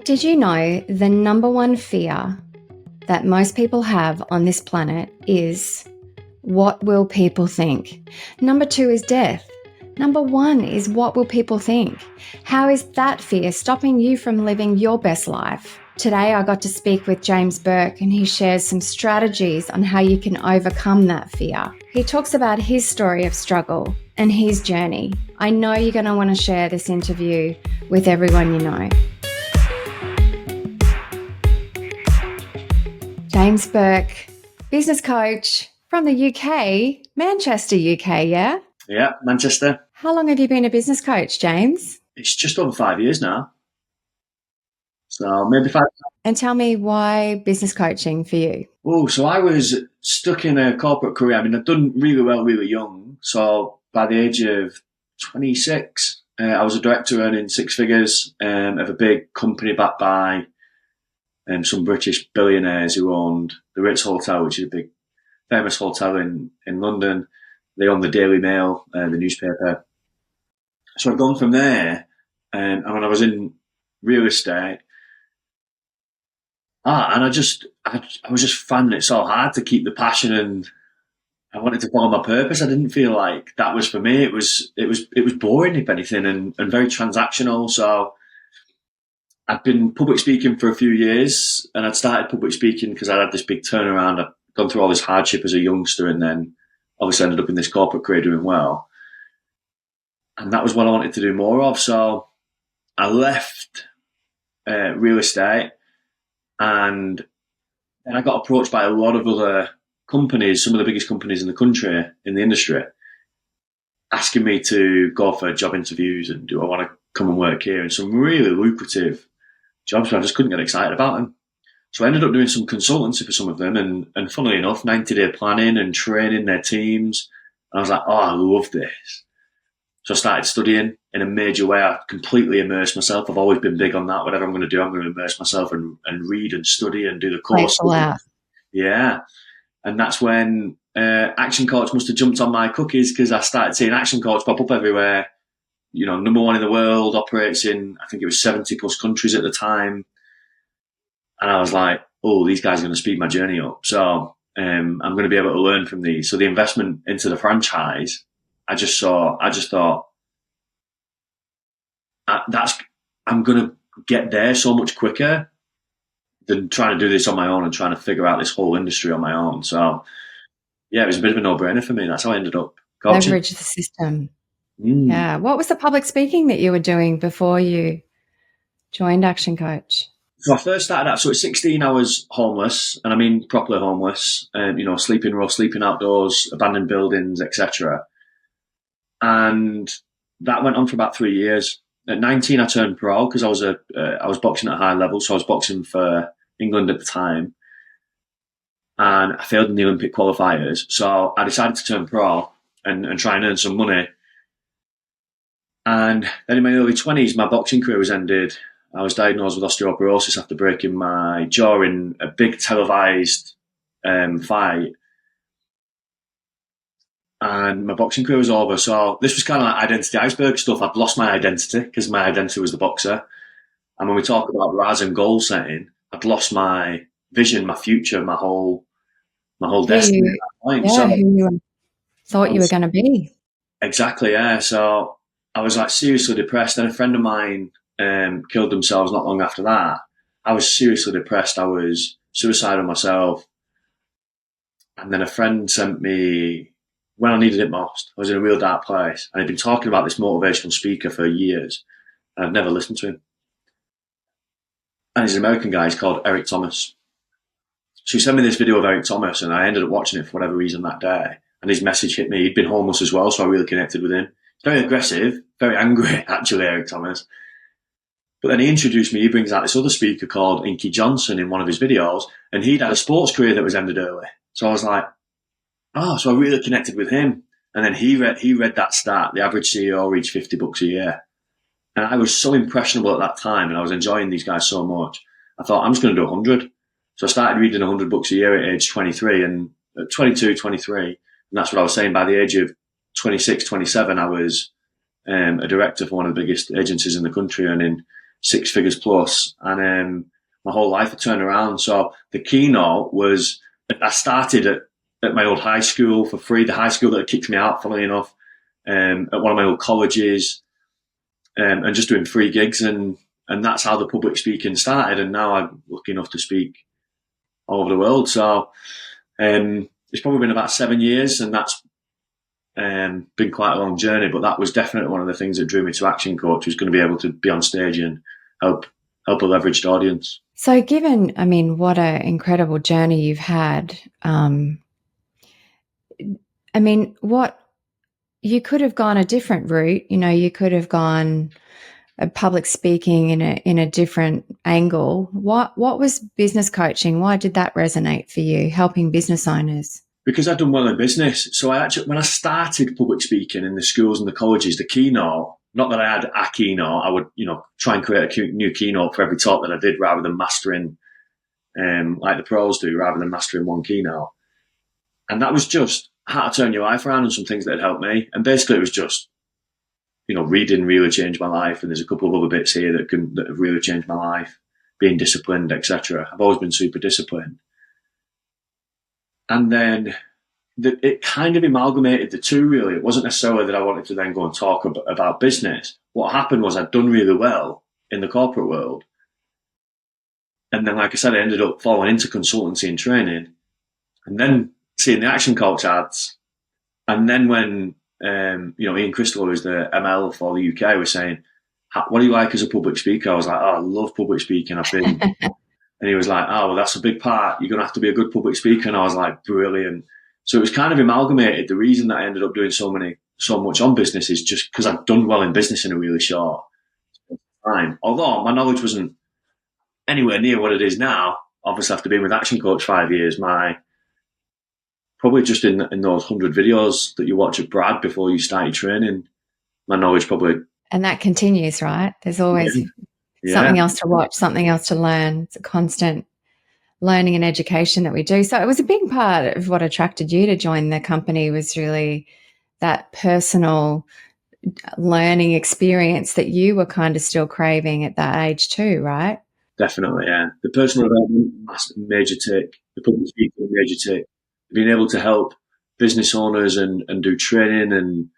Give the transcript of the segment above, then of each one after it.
Did you know the number one fear that most people have on this planet is what will people think? Number 2 is death. Number 1 is what will people think? How is that fear stopping you from living your best life? Today I got to speak with James Burke and he shares some strategies on how you can overcome that fear. He talks about his story of struggle and his journey. I know you're going to want to share this interview with everyone you know. James Burke, business coach from the UK, Manchester, UK, yeah? Yeah, Manchester. How long have you been a business coach, James? It's just over 5 years now. So maybe 5. And tell me why business coaching for you? Oh, so I was stuck in a corporate career. I mean, I'd done really well really young. So by the age of 26, I was a director earning 6 figures of a big company backed by some British billionaires who owned the Ritz Hotel, which is a big famous hotel in London. They owned the Daily Mail, the newspaper. So I'd gone from there, and when I was in real estate, and I was just finding it so hard to keep the passion, and I wanted to follow my purpose. I didn't feel like that was for me. It was boring, if anything, and very transactional. So I'd been public speaking for a few years, and I'd started public speaking because I had this big turnaround. I'd gone through all this hardship as a youngster, and then obviously ended up in this corporate career doing well. And that was what I wanted to do more of. So I left real estate, and then I got approached by a lot of other companies, some of the biggest companies in the country, in the industry, asking me to go for job interviews and do I want to come and work here, and some really lucrative jobs, but I just couldn't get excited about them. So I ended up doing some consultancy for some of them, and funnily enough, 90-day planning and training their teams. And I was like, oh, I love this. So I started studying in a major way. I completely immersed myself. I've always been big on that. Whatever I'm going to do, I'm going to immerse myself and read and study and do the course. Yeah. And that's when Action Coach must have jumped on my cookies, because I started seeing Action Coach pop up everywhere. You know, number 1 in the world, operates in, I think it was 70 plus countries at the time. And I was like, oh, these guys are going to speed my journey up. So I'm going to be able to learn from these. So the investment into the franchise, I just thought, I'm going to get there so much quicker than trying to do this on my own and trying to figure out this whole industry on my own. So yeah, it was a bit of a no-brainer for me. That's how I ended up coaching. Leverage the system. Yeah. What was the public speaking that you were doing before you joined Action Coach? So I first started out, so at 16 I was homeless, and I mean properly homeless, sleeping rough, sleeping outdoors, abandoned buildings, etc. And that went on for about 3 years. At 19 I turned pro because I was boxing at a high level, so I was boxing for England at the time, and I failed in the Olympic qualifiers. So I decided to turn pro and try and earn some money. And then in my early 20s, my boxing career was ended. I was diagnosed with osteoporosis after breaking my jaw in a big televised fight. And my boxing career was over. So this was kind of like identity iceberg stuff. I'd lost my identity because my identity was the boxer. And when we talk about rise and goal setting, I'd lost my vision, my future, my whole destiny at that point. Yeah, so, who you thought you were going to be. Exactly, yeah. So I was like seriously depressed. And a friend of mine killed themselves not long after that. I was seriously depressed. I was suicidal myself. And then a friend sent me, when I needed it most, I was in a real dark place. And I'd been talking about this motivational speaker for years, and I'd never listened to him. And he's an American guy, he's called Eric Thomas. So he sent me this video of Eric Thomas, and I ended up watching it for whatever reason that day. And his message hit me. He'd been homeless as well, so I really connected with him. He's very aggressive, very angry, actually, Eric Thomas. But then he introduced me, he brings out this other speaker called Inky Johnson in one of his videos, and he'd had a sports career that was ended early. So I was like, so I really connected with him. And then he read that stat, the average CEO reached 50 bucks a year. And I was so impressionable at that time, and I was enjoying these guys so much. I thought, I'm just going to do 100. So I started reading 100 books a year at age 23, and at 22, 23, and that's what I was saying. By the age of 26, 27, I was a director for one of the biggest agencies in the country, earning six figures plus, and my whole life had turned around. So the keynote was, I started at my old high school for free, the high school that had kicked me out, funnily enough, at one of my old colleges, and just doing free gigs, and that's how the public speaking started. And now I'm lucky enough to speak all over the world. So it's probably been about 7 years, and that's been quite a long journey. But that was definitely one of the things that drew me to Action Coach, was going to be able to be on stage and help a leveraged audience. So given, I mean, what an incredible journey you've had. I mean, what you could have gone a different route. You know, you could have gone public speaking in a different angle. What was business coaching? Why did that resonate for you, helping business owners? Because I'd done well in business. So when I started public speaking in the schools and the colleges, the keynote, not that I had a keynote, I would, try and create a new keynote for every talk that I did, rather than mastering, like the pros do, rather than mastering one keynote. And that was just how to turn your life around and some things that had helped me. And basically it was just, reading really changed my life. And there's a couple of other bits here that have really changed my life, being disciplined, etc. I've always been super disciplined. And then it kind of amalgamated the two, really. It wasn't necessarily that I wanted to then go and talk about business. What happened was I'd done really well in the corporate world. And then, like I said, I ended up falling into consultancy and training, and then seeing the Action Coach ads. And then when, Ian Crystal, who was the ML for the UK, was saying, what do you like as a public speaker? I was like, I love public speaking. I've been... And he was like, well, that's a big part. You're going to have to be a good public speaker. And I was like, brilliant. So it was kind of amalgamated. The reason that I ended up doing so much on business is just because I'd done well in business in a really short time. Although my knowledge wasn't anywhere near what it is now. Obviously, after being with Action Coach 5 years, probably just in those 100 videos that you watch of Brad before you start your training, my knowledge probably... And that continues, right? There's always... Yeah. Something else to watch, something else to learn. It's a constant learning and education that we do. So it was a big part of what attracted you to join the company, was really that personal learning experience that you were kind of still craving at that age too, right? Definitely, yeah. The personal development, major tick. The public speaking, major tick. Being able to help business owners and do training and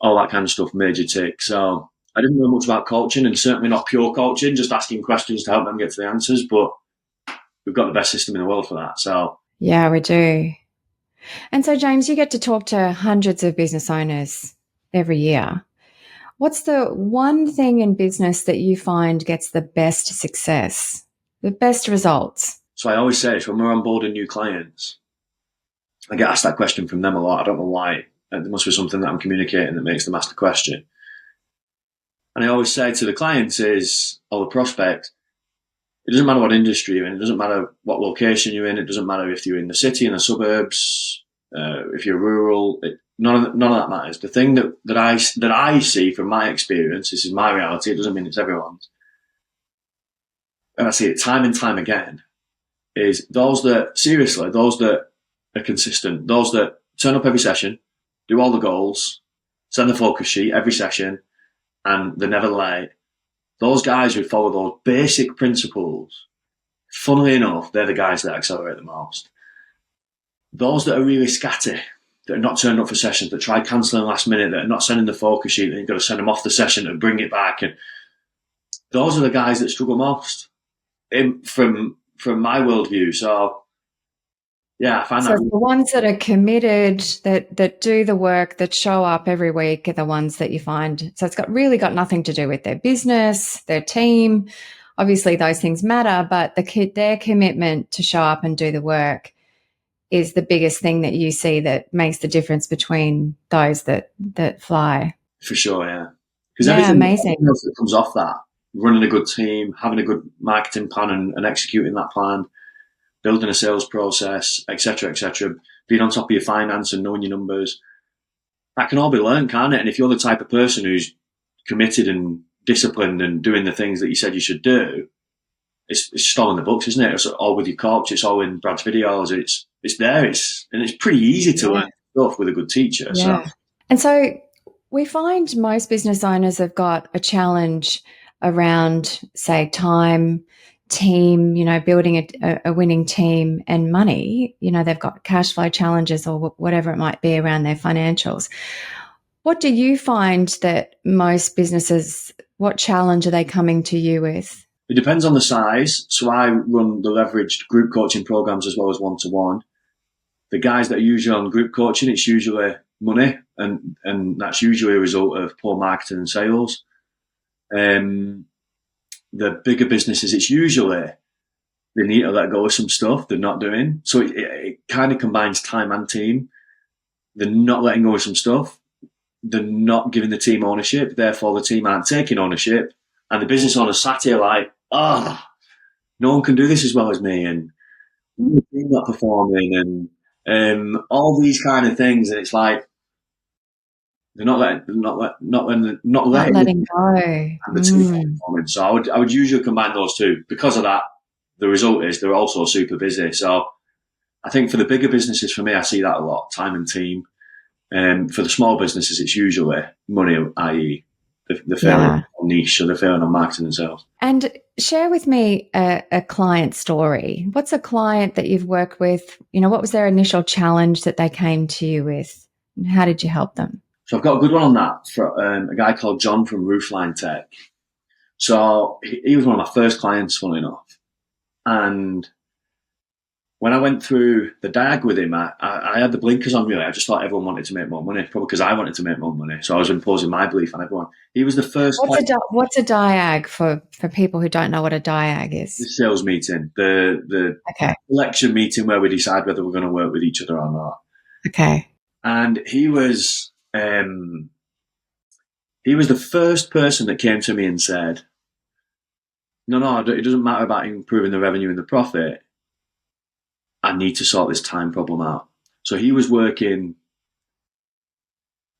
all that kind of stuff, major tick. So I didn't know much about coaching, and certainly not pure coaching, just asking questions to help them get to the answers. But we've got the best system in the world for that. So yeah, we do. And so, James, you get to talk to hundreds of business owners every year. What's the one thing in business that you find gets the best success, the best results? So I always say, when we're onboarding new clients, I get asked that question from them a lot. I don't know why. There must be something that I'm communicating that makes them ask the question. And I always say to the clients or the prospect, it doesn't matter what industry you're in, it doesn't matter what location you're in, it doesn't matter if you're in the city, in the suburbs, if you're rural, none of that matters. The thing that I see from my experience, this is my reality, it doesn't mean it's everyone's, and I see it time and time again, is those that are consistent, those that turn up every session, do all the goals, send the focus sheet every session, and they're never late. Those guys who follow those basic principles, funnily enough, they're the guys that accelerate the most. Those that are really scatty, that are not turning up for sessions, that try cancelling last minute, that are not sending the focus sheet, then you've got to send them off the session and bring it back. And those are the guys that struggle most from my worldview. So yeah, I find that. So the ones that are committed, that do the work, that show up every week, are the ones that you find. So it's really got nothing to do with their business, their team. Obviously, those things matter, but their commitment to show up and do the work is the biggest thing that you see that makes the difference between those that fly. For sure, yeah. Because everything else that comes off that, running a good team, having a good marketing plan and executing that plan, building a sales process, etc., being on top of your finance and knowing your numbers, that can all be learned, can't it? And if you're the type of person who's committed and disciplined and doing the things that you said you should do, it's just all in the books, isn't it? It's all with your coach, it's all in Brad's videos, it's there, and it's pretty easy to learn stuff with a good teacher. Yeah. So. And so we find most business owners have got a challenge around, say, time, team, building a winning team, and money. They've got cash flow challenges or whatever it might be around their financials. What do you find that most businesses, what challenge are they coming to you with? It depends on the size. So I run the leveraged group coaching programs as well as one-to-one. The guys that are usually on group coaching, it's usually money, and that's usually a result of poor marketing and sales. The bigger businesses, it's usually they need to let go of some stuff they're not doing. So it kind of combines time and team. They're not letting go of some stuff. They're not giving the team ownership. Therefore, the team aren't taking ownership. And the business owner sat here like, no one can do this as well as me. And the team not performing and all these kind of things. And it's like, they're not letting Go. the team performing. So I would usually combine those two. Because of that, the result is they're also super busy. So I think for the bigger businesses, for me, I see that a lot, time and team. For the small businesses, it's usually money, i.e. they're failing on niche, or they're failing on marketing and sales. And share with me a client story. What's a client that you've worked with? What was their initial challenge that they came to you with? And how did you help them? So I've got a good one on that for a guy called John from Roofline Tech. So he was one of my first clients, funnily enough. And when I went through the diag with him, I had the blinkers on, really. I just thought everyone wanted to make more money, probably because I wanted to make more money. So I was imposing my belief on everyone. He was the first. What's a diag for people who don't know what a diag is? The sales meeting, the election meeting where we decide whether we're going to work with each other or not. Okay. And he was the first person that came to me and said, no, it doesn't matter about improving the revenue and the profit. I need to sort this time problem out. So he was working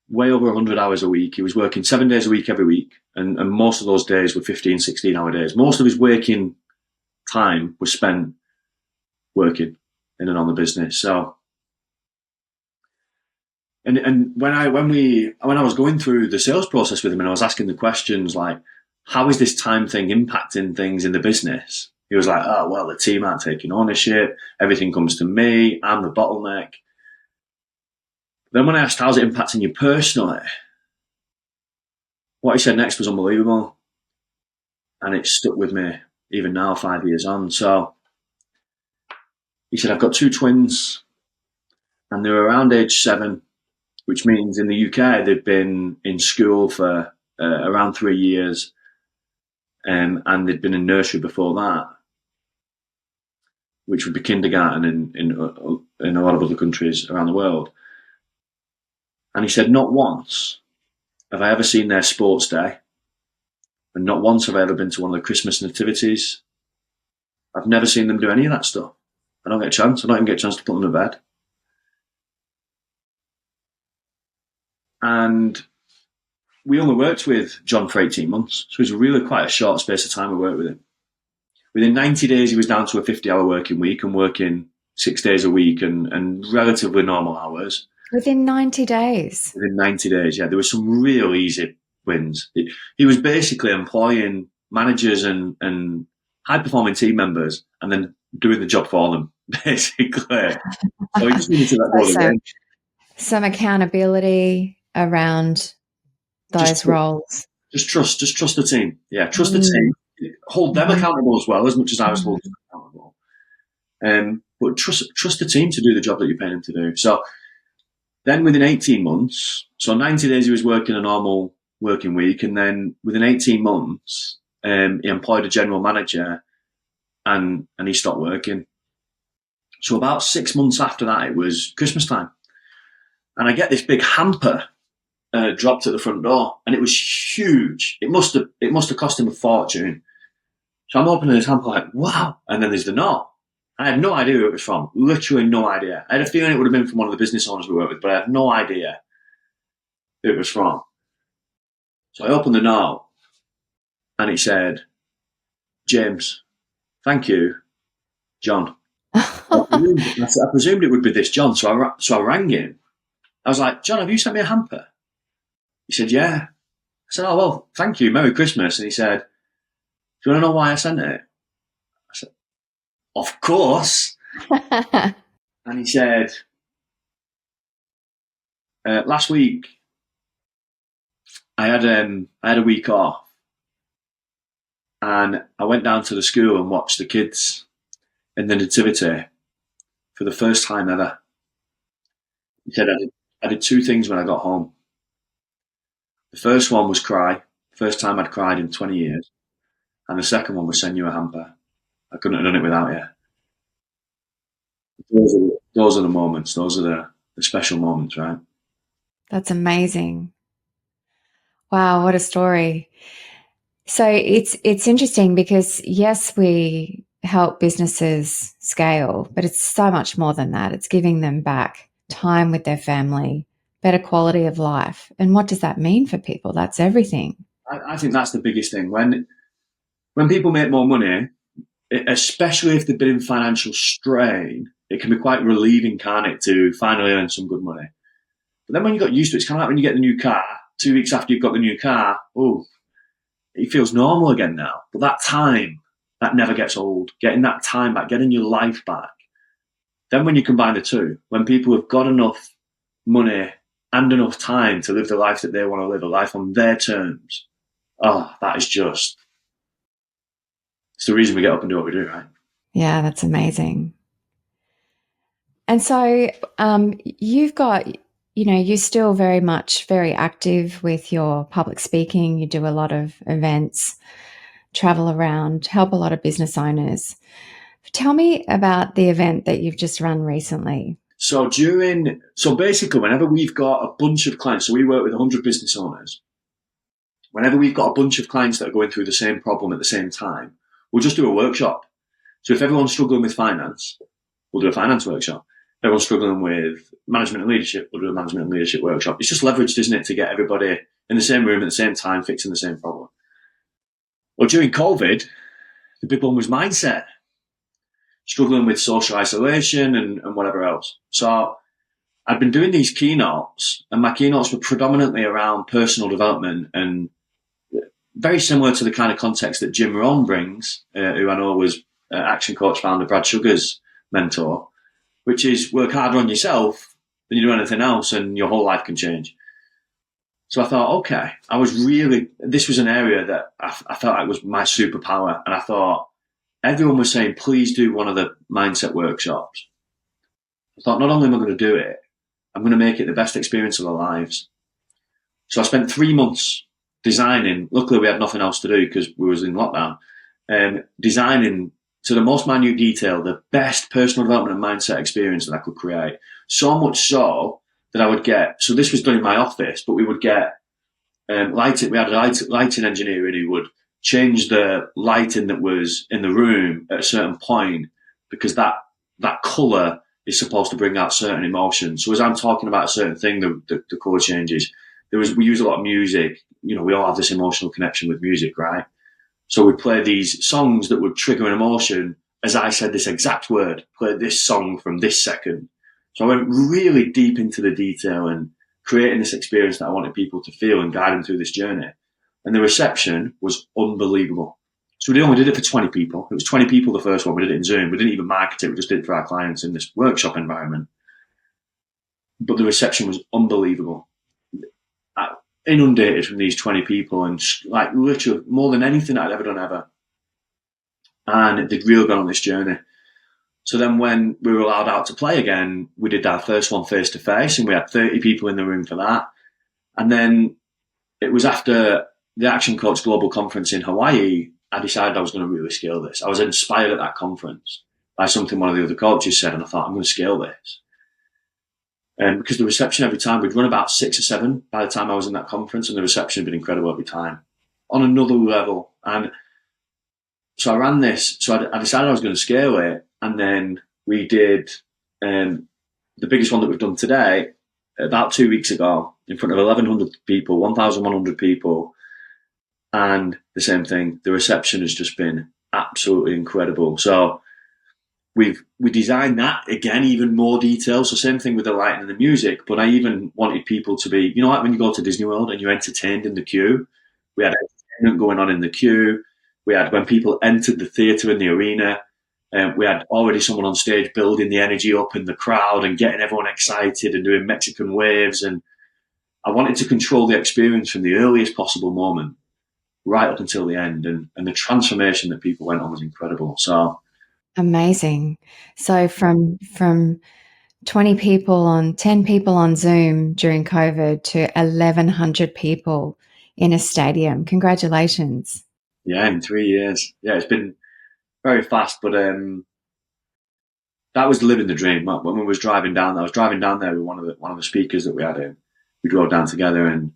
way over 100 hours a week. He was working 7 days a week every week. And most of those days were 15, 16-hour days. Most of his waking time was spent working in and on the business. So, and when I was going through the sales process with him and I was asking the questions like, how is this time thing impacting things in the business? He was like, oh, well, the team aren't taking ownership. Everything comes to me. I'm the bottleneck. Then when I asked, how's it impacting you personally? What he said next was unbelievable. And it stuck with me even now, 5 years on. So he said, I've got two twins and they're around age 7, which means in the UK, they've been in school for around 3 years. And they'd been in nursery before that, which would be kindergarten in a lot of other countries around the world. And he said, not once have I ever seen their sports day, and not once have I ever been to one of the Christmas nativities. I've never seen them do any of that stuff. I don't get a chance. I don't even get a chance to put them to bed. And we only worked with John for 18 months. So it was really quite a short space of time we worked with him. Within 90 days, he was down to a 50-hour working week and working 6 days a week and relatively normal hours. Within 90 days? Within 90 days, yeah. There were some real easy wins. He was basically employing managers and high-performing team members and then doing the job for them, basically. So he just needed to let go of the range. Some accountability around those roles. Just trust the team. Yeah, trust the team. Hold them accountable as well, as much as I was holding them accountable. But trust the team to do the job that you're paying them to do. So then within 18 months, so 90 days he was working a normal working week, and then within 18 months, he employed a general manager and he stopped working. So about 6 months after that, it was Christmas time. And I get this big hamper dropped at the front door, and it was huge. It must have cost him a fortune. So I'm opening this hamper like, wow. And then there's the note. I had no idea who it was from. Literally no idea. I had a feeling it would have been from one of the business owners we worked with, but I had no idea who it was from. So I opened the note, and it said, James, thank you, John. I presumed it would be this John, so I rang him. I was like, John, have you sent me a hamper? He said, yeah. I said, oh, well, thank you. Merry Christmas. And he said, Do you want to know why I sent it? I said, of course. And he said, last week I had a week off, and I went down to the school and watched the kids in the nativity for the first time ever. He said I did two things when I got home. The first one was cry, first time I'd cried in 20 years, and the second one was send you a hamper. I couldn't have done it without you. Those are the moments. Those are the special moments, right? That's amazing. Wow, what a story. So it's interesting because yes, we help businesses scale, but it's so much more than that. It's giving them back time with their family, better quality of life. And what does that mean for people? That's everything. I think that's the biggest thing. When people make more money, especially if they've been in financial strain, it can be quite relieving, can't it, to finally earn some good money. But then when you got used to it, it's kind of like when you get the new car, 2 weeks after you've got the new car, it feels normal again now. But that time, that never gets old. Getting that time back, getting your life back. Then when you combine the two, when people have got enough money and enough time to live the life that they want to live, a life on their terms, that is just, it's the reason we get up and do what we do, right? Yeah, that's amazing. And so you've got, you're still very active with your public speaking. You do a lot of events, travel around, help a lot of business owners. Tell me about the event that you've just run recently. So basically, whenever we've got a bunch of clients, so we work with 100 business owners, whenever we've got a bunch of clients that are going through the same problem at the same time, we'll just do a workshop. So if everyone's struggling with finance, we'll do a finance workshop. If everyone's struggling with management and leadership, we'll do a management and leadership workshop. It's just leveraged, isn't it, to get everybody in the same room at the same time, fixing the same problem. Well, during COVID, the big one was mindset, struggling with social isolation and whatever else. So I'd been doing these keynotes, and my keynotes were predominantly around personal development and very similar to the kind of context that Jim Rohn brings, who I know was Action Coach founder Brad Sugar's mentor, which is work harder on yourself than you do anything else and your whole life can change. So I thought, okay, this was an area that I felt like was my superpower. And I thought, everyone was saying, please do one of the mindset workshops. I thought, not only am I going to do it, I'm going to make it the best experience of our lives. So I spent 3 months designing. Luckily, we had nothing else to do because we was in lockdown. Designing to the most minute detail the best personal development and mindset experience that I could create. So much so that I would get. So this was done in my office, but we would get lighting. We had a lighting engineer in who would change the lighting that was in the room at a certain point because that colour is supposed to bring out certain emotions. So as I'm talking about a certain thing, the colour changes. We use a lot of music. We all have this emotional connection with music, right? So we'd play these songs that would trigger an emotion as I said this exact word, play this song from this second. So I went really deep into the detail and creating this experience that I wanted people to feel and guide them through this journey. And the reception was unbelievable. So we only did it for 20 people. It was 20 people the first one. We did it in Zoom. We didn't even market it. We just did it for our clients in this workshop environment. But the reception was unbelievable. I inundated from these 20 people and like literally more than anything I'd ever done ever. And they'd really gone on this journey. So then when we were allowed out to play again, we did our first one face to face and we had 30 people in the room for that. And then it was after the Action Coach Global Conference in Hawaii, I decided I was going to really scale this. I was inspired at that conference by something one of the other coaches said, and I thought, I'm going to scale this. And because the reception every time, we'd run about 6 or 7 by the time I was in that conference, and the reception had been incredible every time on another level. And so I ran this. So I decided I was going to scale it. And then we did the biggest one that we've done today about 2 weeks ago in front of 1,100 people, 1,100 people. And the same thing, the reception has just been absolutely incredible. So we designed that again, even more detail. So same thing with the lighting and the music, but I even wanted people to be, like when you go to Disney World and you're entertained in the queue, we had entertainment going on in the queue. We had when people entered the theatre and the arena. We had already someone on stage building the energy up in the crowd and getting everyone excited and doing Mexican waves. And I wanted to control the experience from the earliest possible moment right up until the end. And the transformation that people went on was incredible. So Amazing. So from 20 people on 10 people on Zoom during COVID to 1,100 people in a stadium. Congratulations. yeah, in 3 years, yeah, it's been very fast, but that was living the dream. When we was driving down, I was driving down there with one of the speakers that we had in. We drove down together, and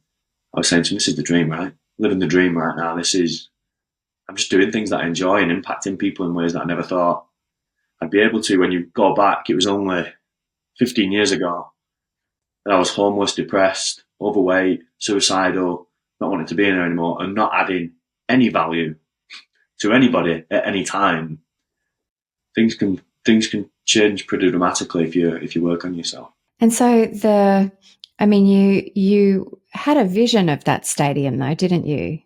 I was saying to him, "This is the dream, right? Living the dream right now. I'm just doing things that I enjoy and impacting people in ways that I never thought I'd be able to." When you go back, it was only 15 years ago that I was homeless, depressed, overweight, suicidal, not wanting to be in there anymore, and not adding any value to anybody at any time. Things can change pretty dramatically if you work on yourself. And so you had a vision of that stadium though, didn't you?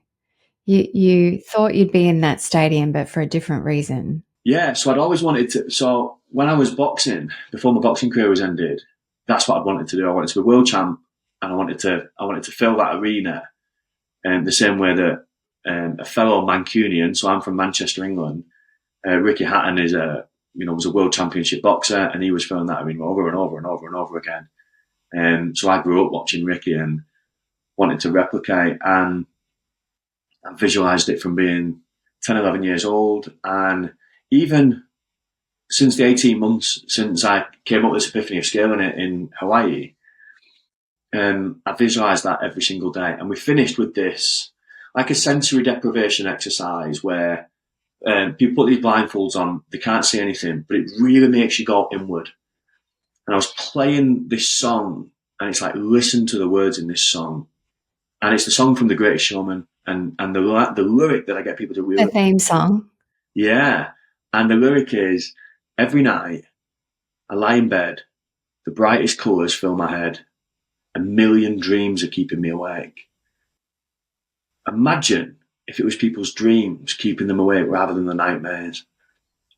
You thought you'd be in that stadium, but for a different reason. Yeah, so I'd always wanted to. So when I was boxing, before my boxing career was ended, that's what I wanted to do. I wanted to be world champ, and I wanted to fill that arena, the same way that a fellow Mancunian. So I'm from Manchester, England. Ricky Hatton was a world championship boxer, and he was filling that arena over and over and over and over again. So I grew up watching Ricky and wanted to replicate, and I visualized it from being 10, 11 years old. And even since the 18 months since I came up with this epiphany of scaling it in Hawaii, I visualized that every single day. And we finished with this, like a sensory deprivation exercise where people put these blindfolds on, they can't see anything, but it really makes you go inward. And I was playing this song, and it's like, listen to the words in this song. And it's the song from The Greatest Showman. And the lyric that I get people to really... A theme song. Yeah. And the lyric is, every night I lie in bed, the brightest colours fill my head, a million dreams are keeping me awake. Imagine if it was people's dreams keeping them awake rather than the nightmares.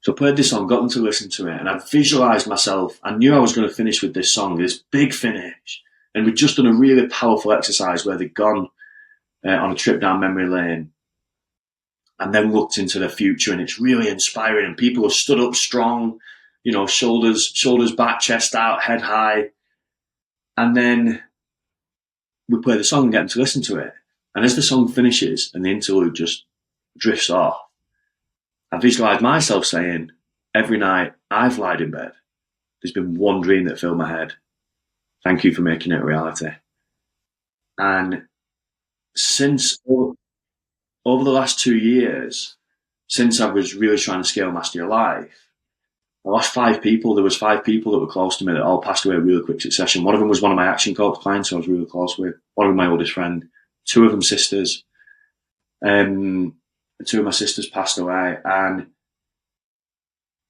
So I played this song, got them to listen to it, and I visualised myself. I knew I was going to finish with this song, this big finish. And we'd just done a really powerful exercise where they'd gone on a trip down memory lane and then looked into the future, and it's really inspiring. And people have stood up strong, shoulders back, chest out, head high. And then we play the song and get them to listen to it. And as the song finishes and the interlude just drifts off, I visualise myself saying, every night I've lied in bed, there's been one dream that filled my head. Thank you for making it a reality. And since over the last 2 years, since I was really trying to scale Master Your Life, I lost 5 people. There was 5 people that were close to me that all passed away in really quick succession. One of them was one of my action coach clients who I was really close with. One of them my oldest friend. 2 of them sisters. 2 of my sisters passed away. And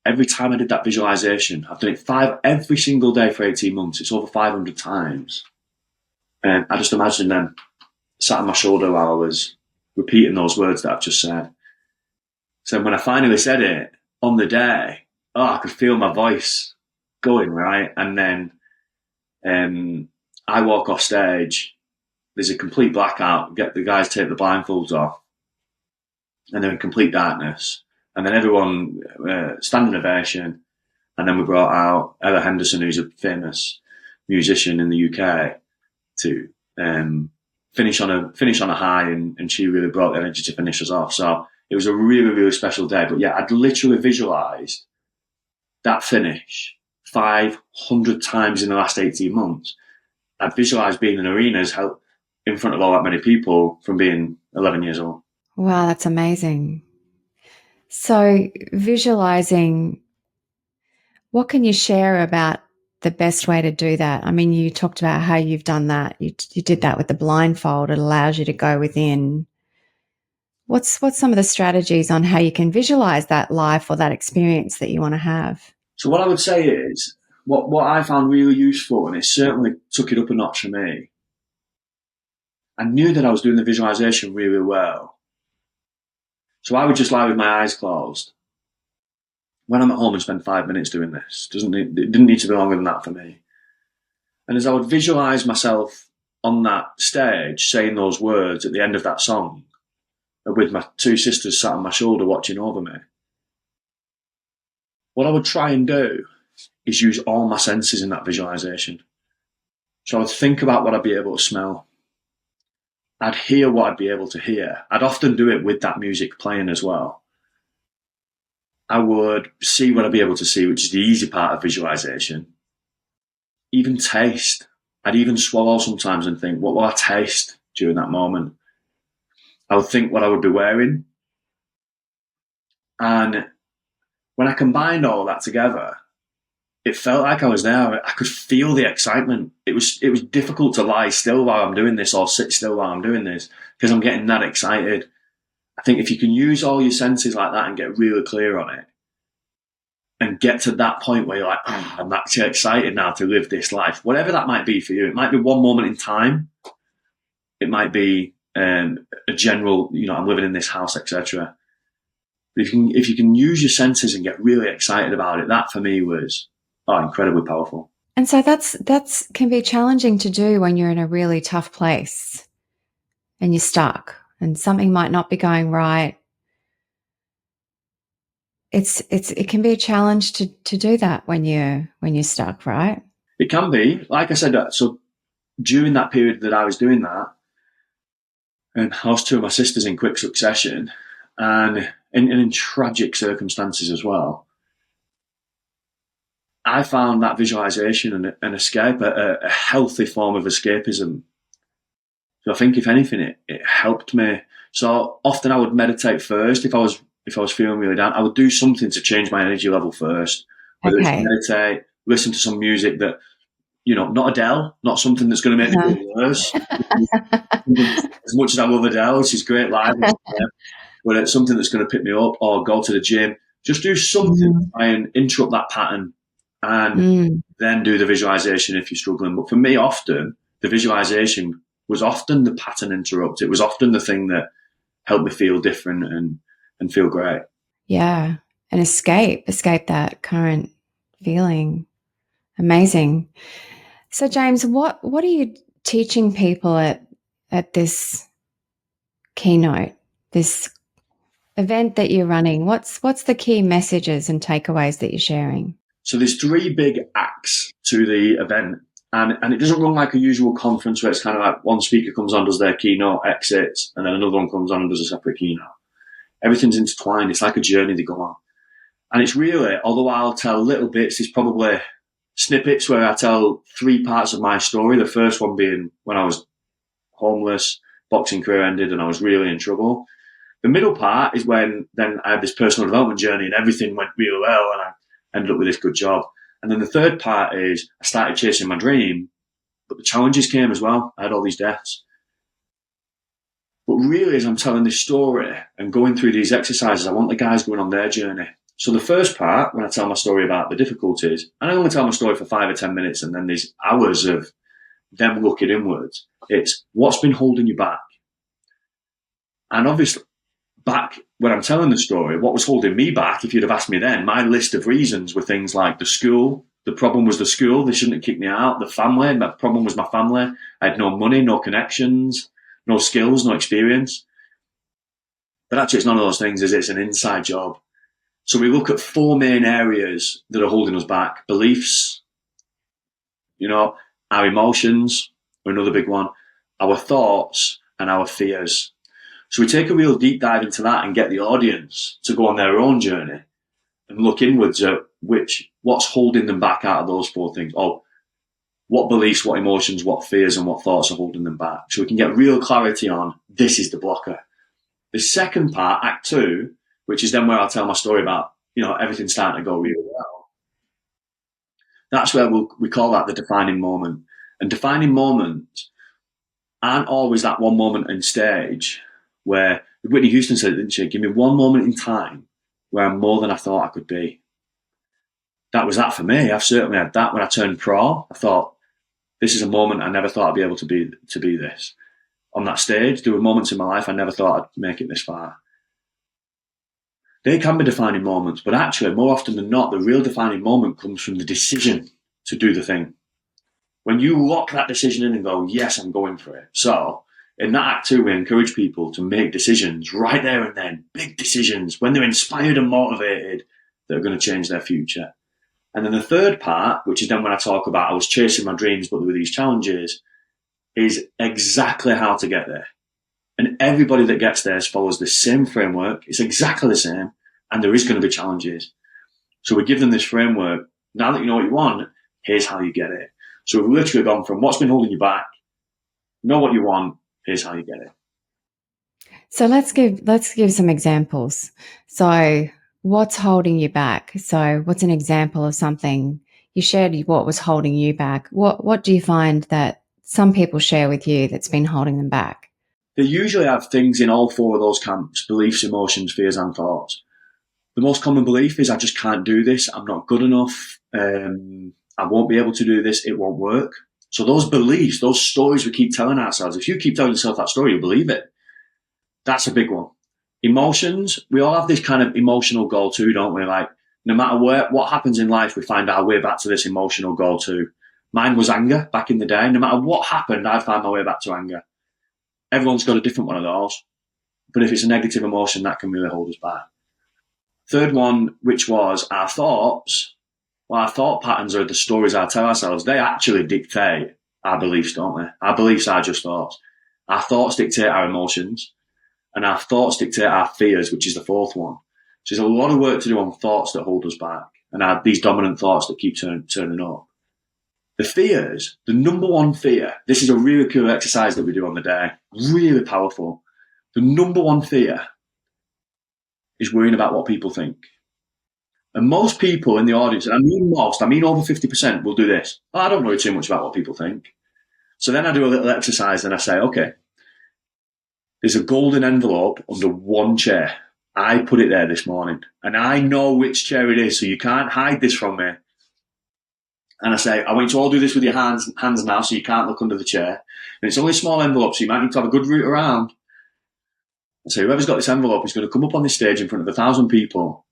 every time I did that visualization, I've done it every single day for 18 months. It's over 500 times. And I just imagined them sat on my shoulder while I was repeating those words that I've just said. So when I finally said it on the day, I could feel my voice going, right? And then I walk off stage. There's a complete blackout. Get the guys take the blindfolds off, and they're in complete darkness. And then everyone standing ovation. And then we brought out Ella Henderson, who's a famous musician in the UK, to finish on a high, and she really brought the energy to finish us off. So it was a really, really special day. But yeah, I'd literally visualised that finish 500 times in the last 18 months. I'd visualised being in arenas in front of all that many people from being 11 years old. Wow, that's amazing. So visualizing, what can you share about the best way to do that? I mean, you talked about how you've done that. You did that with the blindfold. It allows you to go within. What's some of the strategies on how you can visualize that life or that experience that you want to have? So what I would say is, what I found really useful, and it certainly took it up a notch for me, I knew that I was doing the visualization really well. So I would just lie with my eyes closed when I'm at home and spend 5 minutes doing this. It didn't need to be longer than that for me. And as I would visualize myself on that stage saying those words at the end of that song, with my two sisters sat on my shoulder watching over me, what I would try and do is use all my senses in that visualization. So I would think about what I'd be able to smell. I'd hear what I'd be able to hear. I'd often do it with that music playing as well. I would see what I'd be able to see, which is the easy part of visualization. Even taste. I'd even swallow sometimes and think, what will I taste during that moment? I would think what I would be wearing. And when I combined all that together, it felt like I was there. I could feel the excitement. It was difficult to lie still while I'm doing this or sit still while I'm doing this because I'm getting that excited. I think if you can use all your senses like that and get really clear on it and get to that point where you're like, oh, I'm actually excited now to live this life, whatever that might be for you. It might be one moment in time. It might be a general, I'm living in this house, etc. But if you can use your senses and get really excited about it, that for me was incredibly powerful. And so that's can be challenging to do when you're in a really tough place and you're stuck and something might not be going right. It can be a challenge to do that when you're stuck, right? It can be. Like I said, so during that period that I was doing that, and I lost two of my sisters in quick succession and in tragic circumstances as well, I found that visualization an escape, a healthy form of escapism. So I think if anything, it helped me. So often I would meditate first. If I was feeling really down, I would do something to change my energy level first. Whether it's meditate, listen to some music that, not Adele, not something that's going to make me feel worse. As much as I love Adele, she's great live, but it's something that's going to pick me up, or go to the gym. Just do something to try and interrupt that pattern, and then do the visualization if you're struggling. But for me, often the visualization was often the pattern interrupt. It was often the thing that helped me feel different and feel great. Yeah, and escape that current feeling. Amazing. So James, what are you teaching people at this keynote, this event that you're running? What's the key messages and takeaways that you're sharing? So there's three big acts to the event, and it doesn't run like a usual conference where it's kind of like one speaker comes on, does their keynote, exits, and then another one comes on and does a separate keynote. Everything's intertwined. It's like a journey they go on. And it's really, although I'll tell little bits, it's probably snippets where I tell three parts of my story. The first one being when I was homeless, boxing career ended, and I was really in trouble. The middle part is when then I had this personal development journey and everything went really well and I ended up with this good job. And then the third part is I started chasing my dream, but the challenges came as well. I had all these deaths. But really, as I'm telling this story and going through these exercises, I want the guys going on their journey. So the first part, when I tell my story about the difficulties, and I only tell my story for 5 or 10 minutes, and then there's hours of them looking inwards. It's what's been holding you back. And obviously, back when I'm telling the story, what was holding me back, if you'd have asked me then, my list of reasons were things like the school. The problem was the school. They shouldn't have kicked me out. The family. My problem was my family. I had no money, no connections, no skills, no experience. But actually, it's none of those things, is it? It's an inside job. So we look at 4 main areas that are holding us back. Beliefs, our emotions are another big one, our thoughts and our fears. So we take a real deep dive into that and get the audience to go on their own journey and look inwards at what's holding them back out of those 4 things. Or what beliefs, what emotions, what fears and what thoughts are holding them back. So we can get real clarity on this is the blocker. The second part, Act 2, which is then where I'll tell my story about, everything starting to go really well. That's where we call that the defining moment. And defining moments aren't always that one moment on stage where Whitney Houston said it, didn't she? Give me one moment in time where I'm more than I thought I could be. That was that for me. I've certainly had that when I turned pro. I thought, this is a moment I never thought I'd be able to be this. On that stage, there were moments in my life I never thought I'd make it this far. They can be defining moments, but actually, more often than not, the real defining moment comes from the decision to do the thing. When you lock that decision in and go, yes, I'm going for it. So in that act two, we encourage people to make decisions right there and then, big decisions, when they're inspired and motivated, that are going to change their future. And then the third part, which is then when I talk about I was chasing my dreams, but there were these challenges, is exactly how to get there. And everybody that gets there follows the same framework. It's exactly the same. And there is going to be challenges. So we give them this framework. Now that you know what you want, here's how you get it. So we've literally gone from what's been holding you back, know what you want, here's how you get it. So let's give some examples. So what's holding you back? So what's an example of something you shared? What was holding you back? What do you find that some people share with you that's been holding them back? They usually have things in all four of those camps: beliefs, emotions, fears, and thoughts. The most common belief is I just can't do this. I'm not good enough. I won't be able to do this. It won't work. So those beliefs, those stories we keep telling ourselves, if you keep telling yourself that story, you'll believe it. That's a big one. Emotions, we all have this kind of emotional goal too, don't we? Like, no matter what happens in life, we find our way back to this emotional goal too. Mine was anger back in the day. No matter what happened, I find my way back to anger. Everyone's got a different one of those. But if it's a negative emotion, that can really hold us back. Third one, which was our thoughts. Well, our thought patterns are the stories I tell ourselves. They actually dictate our beliefs, don't they? Our beliefs are just thoughts. Our thoughts dictate our emotions, and our thoughts dictate our fears, which is the fourth one. So there's a lot of work to do on thoughts that hold us back, and these dominant thoughts that keep turning up. The fears, the number one fear, this is a really cool exercise that we do on the day, really powerful. The number one fear is worrying about what people think. And most people in the audience, and I mean over 50%, will do this. Oh, I don't worry too much about what people think. So then I do a little exercise and I say, okay, there's a golden envelope under one chair. I put it there this morning and I know which chair it is, so you can't hide this from me. And I say, I want you to all do this with your hands now, so you can't look under the chair. And it's only a small envelope, so you might need to have a good route around. And so whoever's got this envelope is going to come up on this stage in front of 1,000 people,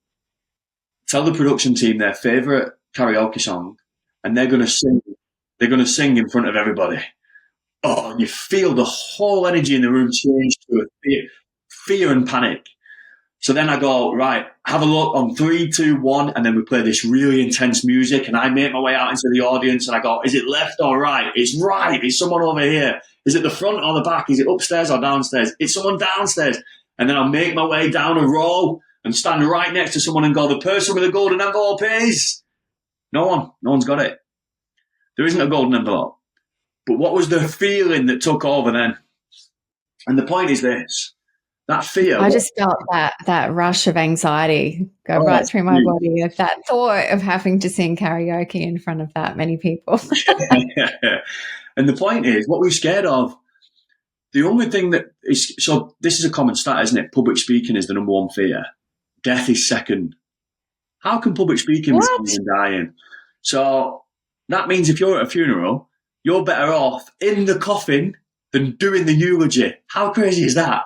tell the production team their favourite karaoke song, and they're going to sing. They're going to sing in front of everybody. Oh, and you feel the whole energy in the room change to a fear and panic. So then I go, right, have a look on 3, 2, 1, and then we play this really intense music, and I make my way out into the audience, and I go, is it left or right? It's right. It's someone over here. Is it the front or the back? Is it upstairs or downstairs? It's someone downstairs. And then I'll make my way down a row and stand right next to someone and go, the person with the golden envelope is... No one's got it. There isn't a golden envelope. But what was the feeling that took over then? And the point is this. That fear. I just felt that rush of anxiety go right through my body of that thought of having to sing karaoke in front of that many people. And the point is, what we're scared of, the only thing that is, so this is a common stat, isn't it? Public speaking is the number one fear. Death is second. How can public speaking be second than dying? So that means if you're at a funeral, you're better off in the coffin than doing the eulogy. How crazy is that?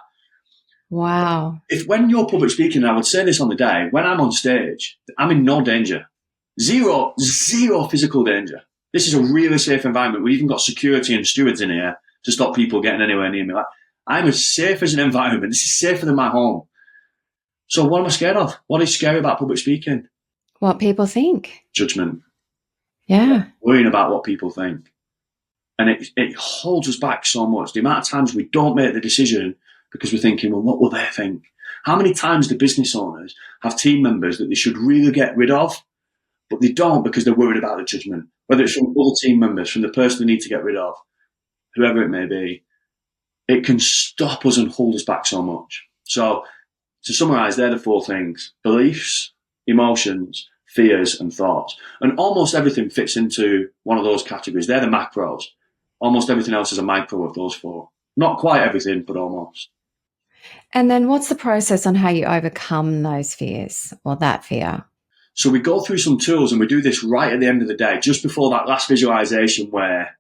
Wow. When you're public speaking, and I would say this on the day, when I'm on stage, I'm in no danger. Zero physical danger. This is a really safe environment. We've even got security and stewards in here to stop people getting anywhere near me. Like, I'm as safe as an environment. This is safer than my home. So what am I scared of? What is scary about public speaking? What people think. Judgment. Yeah. Worrying about what people think. And it holds us back so much. The amount of times we don't make the decision because we're thinking, well, what will they think? How many times do business owners have team members that they should really get rid of, but they don't because they're worried about the judgment, whether it's from other team members, from the person they need to get rid of, whoever it may be. It can stop us and hold us back so much. So to summarise, they're the four things: beliefs, emotions, fears, and thoughts. And almost everything fits into one of those categories. They're the macros. Almost everything else is a micro of those four. Not quite everything, but almost. And then what's the process on how you overcome those fears or that fear? So we go through some tools, and we do this right at the end of the day, just before that last visualization where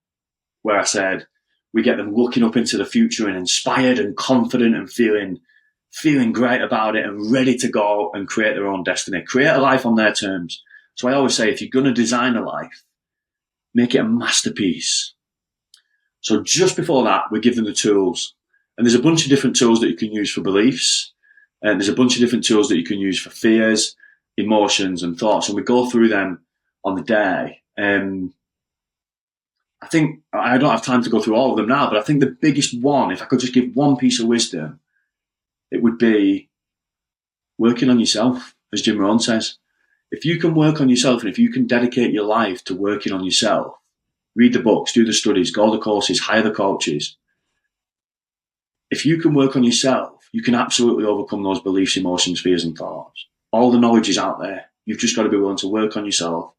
I said we get them looking up into the future and inspired and confident and feeling feeling great about it and ready to go and create their own destiny, create a life on their terms. So I always say, if you're going to design a life, make it a masterpiece. So just before that, we give them the tools. And there's a bunch of different tools that you can use for beliefs. And there's a bunch of different tools that you can use for fears, emotions, and thoughts. And we go through them on the day. I think I don't have time to go through all of them now, but I think the biggest one, if I could just give one piece of wisdom, it would be working on yourself, as Jim Rohn says. If you can work on yourself and if you can dedicate your life to working on yourself, read the books, do the studies, go the courses, hire the coaches. If you can work on yourself, you can absolutely overcome those beliefs, emotions, fears, and thoughts. All the knowledge is out there. You've just got to be willing to work on yourself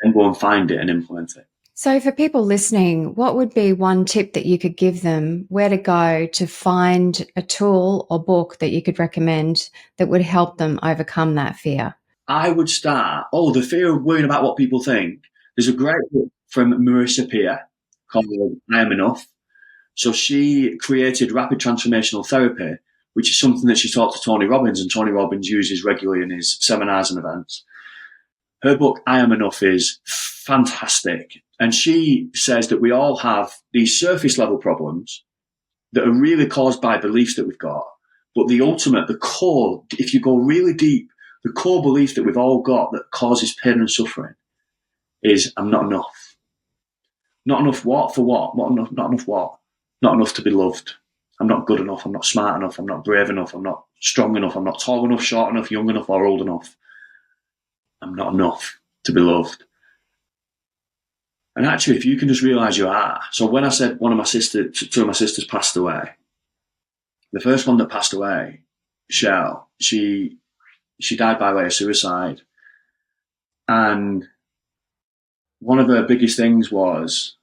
and go and find it and implement it. So for people listening, what would be one tip that you could give them where to go to find a tool or book that you could recommend that would help them overcome that fear? I would start, the fear of worrying about what people think. There's a great book from Marissa Peer called I Am Enough. So she created rapid transformational therapy, which is something that she taught to Tony Robbins, and Tony Robbins uses regularly in his seminars and events. Her book, I Am Enough, is fantastic. And she says that we all have these surface level problems that are really caused by beliefs that we've got. But the ultimate, the core, if you go really deep, the core belief that we've all got that causes pain and suffering is, I'm not enough. Not enough what? For what? Not enough what? Not enough to be loved. I'm not good enough. I'm not smart enough. I'm not brave enough. I'm not strong enough. I'm not tall enough, short enough, young enough, or old enough. I'm not enough to be loved. And actually, if you can just realize you are. So when I said two of my sisters passed away, the first one that passed away, Shell, she died by way of suicide. And one of her biggest things was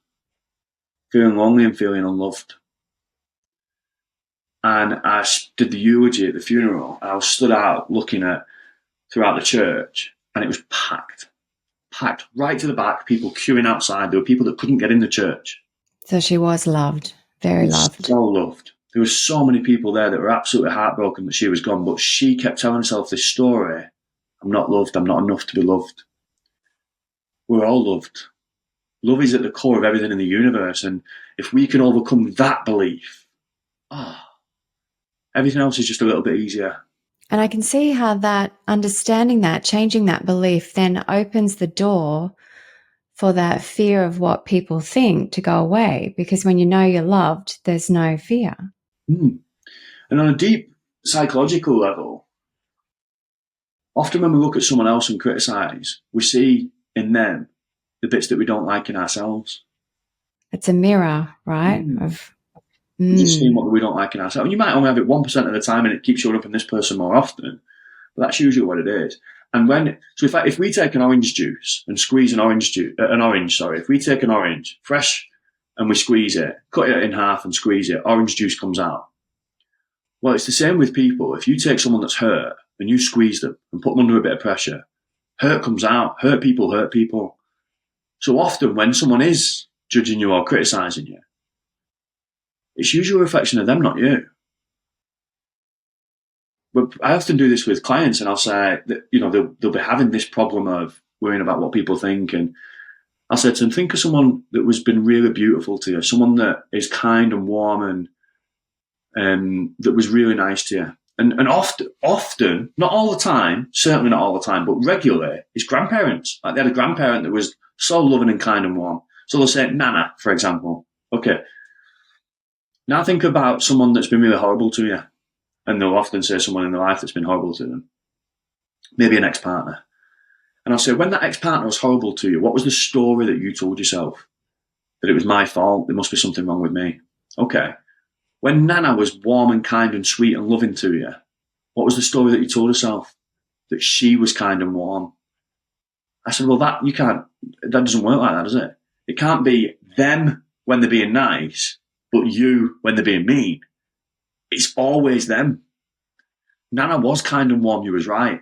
feeling lonely and feeling unloved. And I did the eulogy at the funeral. I was stood out looking at throughout the church, and it was packed right to the back, people queuing outside. There were people that couldn't get in the church. So she was loved, very loved. So loved. There were so many people there that were absolutely heartbroken that she was gone, but she kept telling herself this story. I'm not loved. I'm not enough to be loved. We're all loved. Love is at the core of everything in the universe. And if we can overcome that belief, everything else is just a little bit easier. And I can see how that understanding that, changing that belief then opens the door for that fear of what people think to go away. Because when you know you're loved, there's no fear. And on a deep psychological level, often when we look at someone else and criticize, we see in them the bits that we don't like in ourselves. It's a mirror, right? Just seeing what we don't like in ourselves. And you might only have it 1% of the time and it keeps showing up in this person more often, but that's usually what it is. And if we take an orange juice and squeeze if we take an orange fresh and we squeeze it, cut it in half and squeeze it, orange juice comes out. Well, it's the same with people. If you take someone that's hurt and you squeeze them and put them under a bit of pressure, hurt comes out. Hurt people. So often when someone is judging you or criticizing you, it's usually a reflection of them, not you. But I often do this with clients, and I'll say that, they'll be having this problem of worrying about what people think. And I'll say to them, think of someone that has been really beautiful to you, someone that is kind and warm and that was really nice to you. And often, not all the time, certainly not all the time, but regularly, it's grandparents. Like they had a grandparent that was so loving and kind and warm. So they'll say, Nana, for example. Okay. Now think about someone that's been really horrible to you. And they'll often say someone in their life that's been horrible to them. Maybe an ex-partner. And I'll say, when that ex-partner was horrible to you, what was the story that you told yourself? That it was my fault, there must be something wrong with me. Okay. When Nana was warm and kind and sweet and loving to you, what was the story that you told yourself? That she was kind and warm. I said, well, that doesn't work like that, does it? It can't be them when they're being nice, but you when they're being mean. It's always them. Nana was kind and warm, you was right.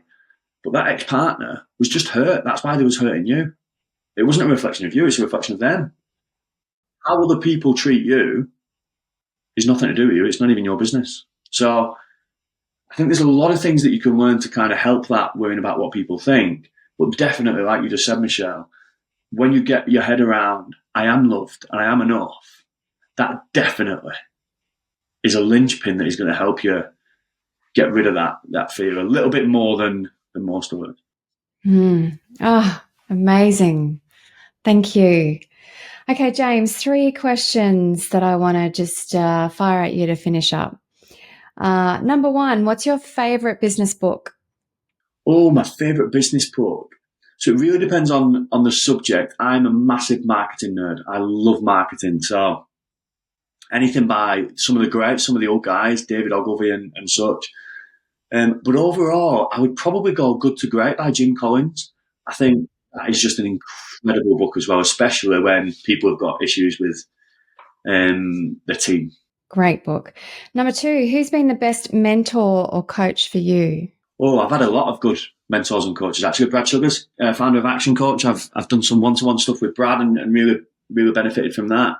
But that ex-partner was just hurt. That's why they was hurting you. It wasn't a reflection of you, it's a reflection of them. How other people treat you is nothing to do with you. It's not even your business. So I think there's a lot of things that you can learn to kind of help that worrying about what people think. But definitely, like you just said, Michelle, when you get your head around, I am loved and I am enough, that definitely is a linchpin that is going to help you get rid of that fear a little bit more than most of it. Oh, amazing. Thank you. Okay, James, 3 questions that I want to just fire at you to finish up. Number 1, what's your favorite business book? Oh, my favorite business book. So it really depends on the subject. I'm a massive marketing nerd. I love marketing. So anything by some of the old guys, David Ogilvy and such. But overall, I would probably go Good to Great by Jim Collins. I think that is just an incredible book as well, especially when people have got issues with their team. Great book. Number 2, who's been the best mentor or coach for you? Oh, I've had a lot of good mentors and coaches. Actually, Brad Sugars, founder of Action Coach. I've done some one-to-one stuff with Brad and really benefited from that,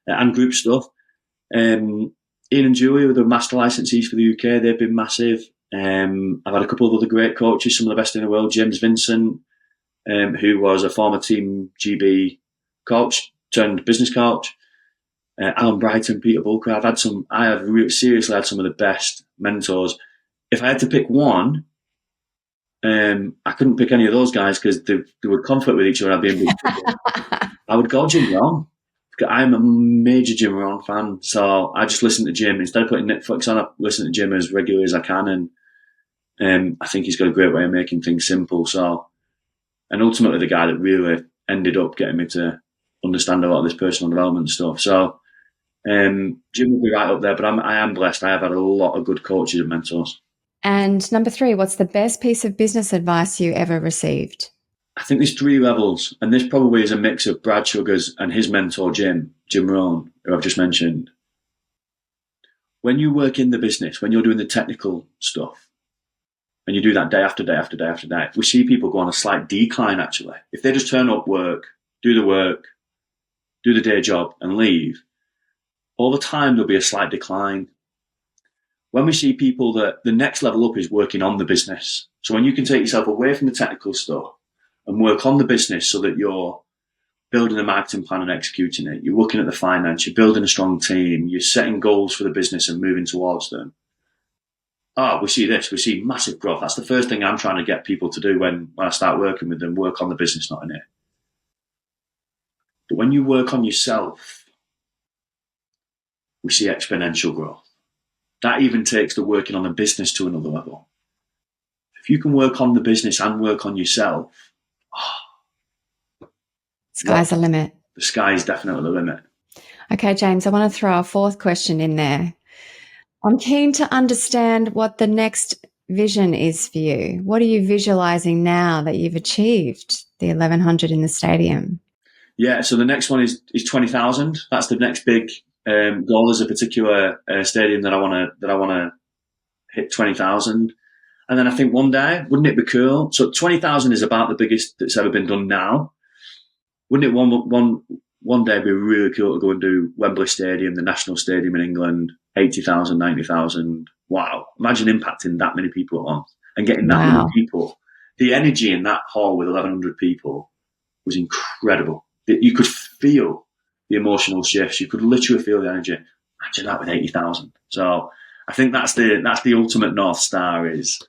and group stuff. Ian and Julie were the master licensees for the UK. They've been massive. I've had a couple of other great coaches, some of the best in the world. James Vincent, who was a former Team GB coach turned business coach. Alan Brighton, Peter Bulker. I have seriously had some of the best mentors. If I had to pick one, I couldn't pick any of those guys because they would conflict with each other. I'd be in big trouble. I would go Jim Rohn. I'm a major Jim Rohn fan, so I just listen to Jim. Instead of putting Netflix on, I listen to Jim as regularly as I can, and I think he's got a great way of making things simple. So, and ultimately the guy that really ended up getting me to understand a lot of this personal development stuff. So, Jim would be right up there, but I am blessed. I have had a lot of good coaches and mentors. And number 3, what's the best piece of business advice you ever received? I think there's 3 levels, and this probably is a mix of Brad Sugars and his mentor, Jim Rohn, who I've just mentioned. When you work in the business, when you're doing the technical stuff, and you do that day after day after day after day, we see people go on a slight decline, actually. If they just turn up, do the day job, and leave, all the time there'll be a slight decline. When we see people that the next level up is working on the business. So when you can take yourself away from the technical stuff and work on the business so that you're building a marketing plan and executing it, you're looking at the finance, you're building a strong team, you're setting goals for the business and moving towards them. We see massive growth. That's the first thing I'm trying to get people to do when I start working with them, work on the business, not in it. But when you work on yourself, we see exponential growth. That even takes the working on the business to another level. If you can work on the business and work on yourself, Sky's the limit. The sky is definitely the limit. Okay, James, I want to throw a 4th question in there. I'm keen to understand what the next vision is for you. What are you visualizing now that you've achieved the 1,100 in the stadium? Yeah, so the next one is 20,000. That's the next big goal. There's a particular stadium that I want to hit 20,000, and then I think one day, wouldn't it be cool? So 20,000 is about the biggest that's ever been done now. Wouldn't it one day be really cool to go and do Wembley Stadium, the National Stadium in England, 80,000, 90,000? Wow! Imagine impacting that many people at once and getting that many people. The energy in that hall with 1,100 people was incredible. You could feel the emotional shifts. You could literally feel the energy. Imagine that with 80,000. So I think that's the ultimate North Star is.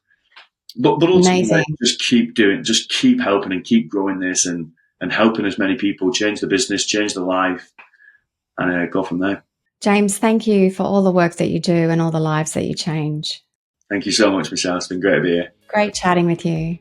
But ultimately, just keep doing, just keep helping and keep growing this and helping as many people change the business, change the life, and go from there. James, thank you for all the work that you do and all the lives that you change. Thank you so much, Michelle. It's been great to be here. Great chatting with you.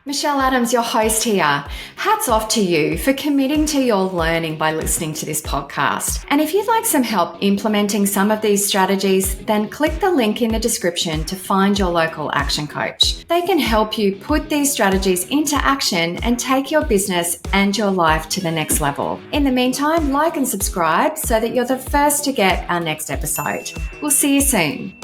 Michelle Adams, your host here. Hats off to you for committing to your learning by listening to this podcast. And if you'd like some help implementing some of these strategies, then click the link in the description to find your local action coach. They can help you put these strategies into action and take your business and your life to the next level. In the meantime, like and subscribe so that you're the first to get our next episode. We'll see you soon.